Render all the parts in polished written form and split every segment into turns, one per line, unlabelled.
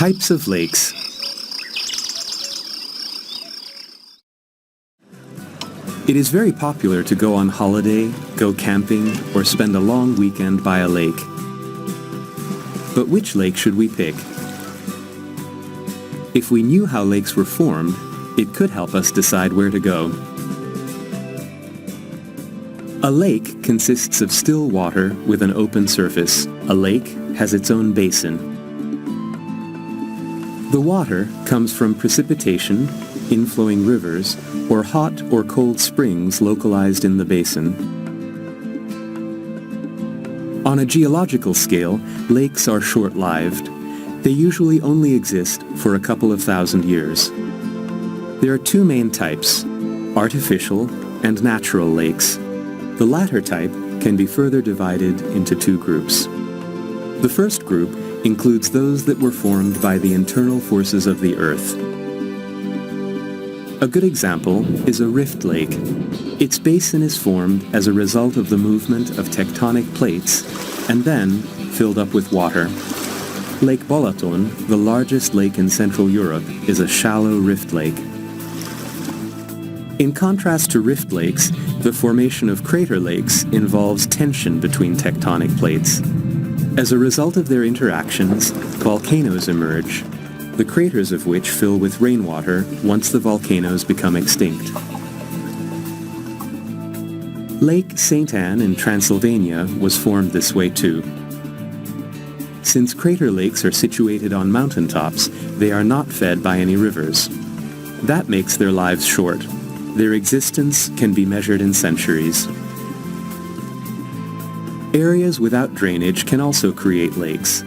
Types of lakes. It is very popular to go on holiday, go camping, or spend a long weekend by a lake. But which lake should we pick? If we knew how lakes were formed, it could help us decide where to go. A lake consists of still water with an open surface. A lake has its own basin. The water comes from precipitation, inflowing rivers, or hot or cold springs localized in the basin. On a geological scale, lakes are short-lived. They usually only exist for a couple of thousand years. There are two main types, artificial and natural lakes. The latter type can be further divided into two groups. The first group includes those that were formed by the internal forces of the earth. A good example is a rift lake. Its basin is formed as a result of the movement of tectonic plates and then filled up with water. Lake Balaton, the largest lake in Central Europe, is a shallow rift lake. In contrast to rift lakes, the formation of crater lakes involves tension between tectonic plates. As a result of their interactions, volcanoes emerge, the craters of which fill with rainwater once the volcanoes become extinct. Lake St. Anne in Transylvania was formed this way too. Since crater lakes are situated on mountaintops, they are not fed by any rivers. That makes their lives short. Their existence can be measured in centuries. Areas without drainage can also create lakes.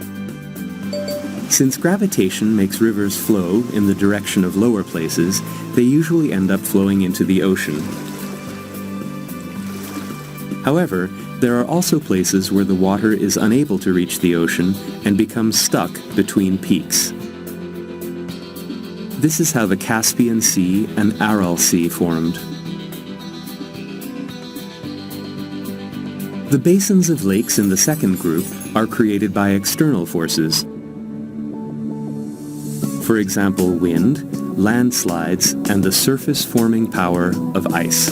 Since gravitation makes rivers flow in the direction of lower places, they usually end up flowing into the ocean. However, there are also places where the water is unable to reach the ocean and becomes stuck between peaks. This is how the Caspian Sea and Aral Sea formed. The basins of lakes in the second group are created by external forces. For example, wind, landslides, and the surface-forming power of ice.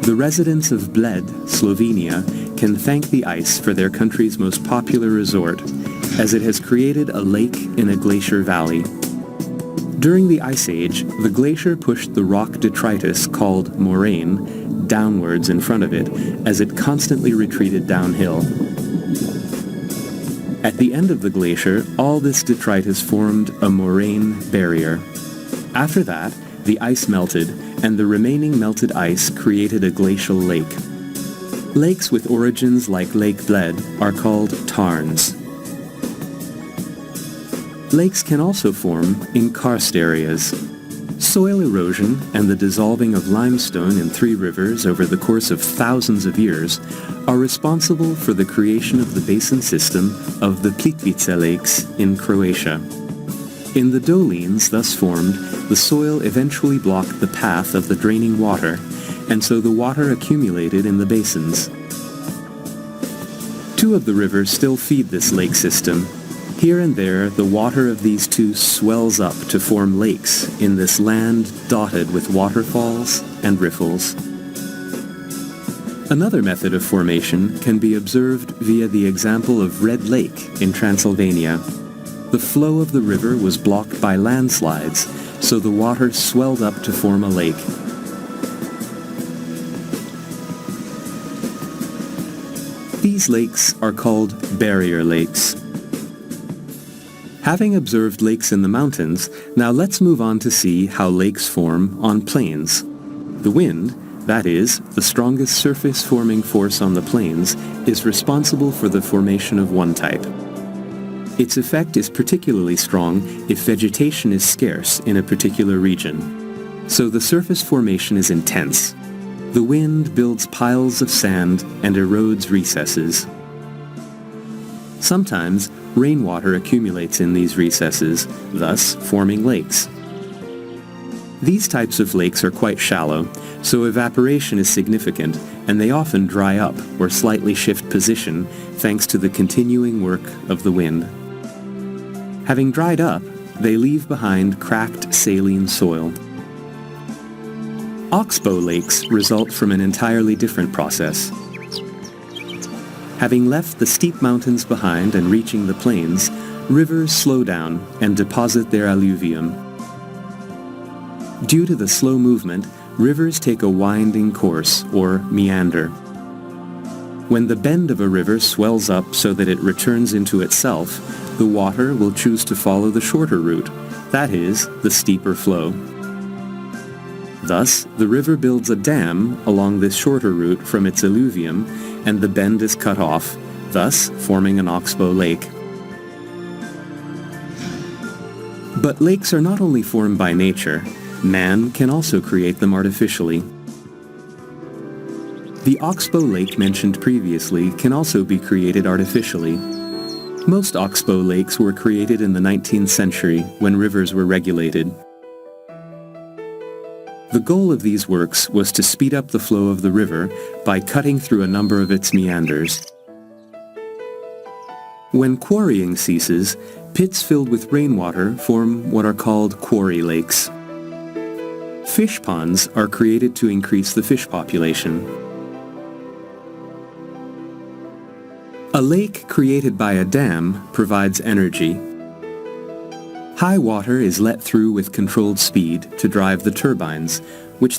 The residents of Bled, Slovenia, can thank the ice for their country's most popular resort, as it has created a lake in a glacier valley. During the Ice Age, the glacier pushed the rock detritus called moraine downwards in front of it as it constantly retreated downhill. At the end of the glacier, all this detritus formed a moraine barrier. After that, the ice melted, and the remaining melted ice created a glacial lake. Lakes with origins like Lake Bled are called tarns. Lakes can also form in karst areas. Soil erosion and the dissolving of limestone in three rivers over the course of thousands of years are responsible for the creation of the basin system of the Plitvice lakes in Croatia. In the dolines thus formed, the soil eventually blocked the path of the draining water, and so the water accumulated in the basins. Two of the rivers still feed this lake system. Here and there, the water of these two swells up to form lakes in this land dotted with waterfalls and riffles. Another method of formation can be observed via the example of Red Lake in Transylvania. The flow of the river was blocked by landslides, so the water swelled up to form a lake. These lakes are called barrier lakes. Having observed lakes in the mountains, now let's move on to see how lakes form on plains. The wind, that is, the strongest surface-forming force on the plains, is responsible for the formation of one type. Its effect is particularly strong if vegetation is scarce in a particular region. So the surface formation is intense. The wind builds piles of sand and erodes recesses. Sometimes, rainwater accumulates in these recesses, thus forming lakes. These types of lakes are quite shallow, so evaporation is significant, and they often dry up or slightly shift position thanks to the continuing work of the wind. Having dried up, they leave behind cracked saline soil. Oxbow lakes result from an entirely different process. Having left the steep mountains behind and reaching the plains, rivers slow down and deposit their alluvium. Due to the slow movement, rivers take a winding course, or meander. When the bend of a river swells up so that it returns into itself, the water will choose to follow the shorter route, that is, the steeper flow. Thus, the river builds a dam along this shorter route from its alluvium, and the bend is cut off, thus forming an oxbow lake. But lakes are not only formed by nature, man can also create them artificially. The oxbow lake mentioned previously can also be created artificially. Most oxbow lakes were created in the 19th century when rivers were regulated. The goal of these works was to speed up the flow of the river by cutting through a number of its meanders. When quarrying ceases, pits filled with rainwater form what are called quarry lakes. Fish ponds are created to increase the fish population. A lake created by a dam provides energy. High water is let through with controlled speed to drive the turbines, which then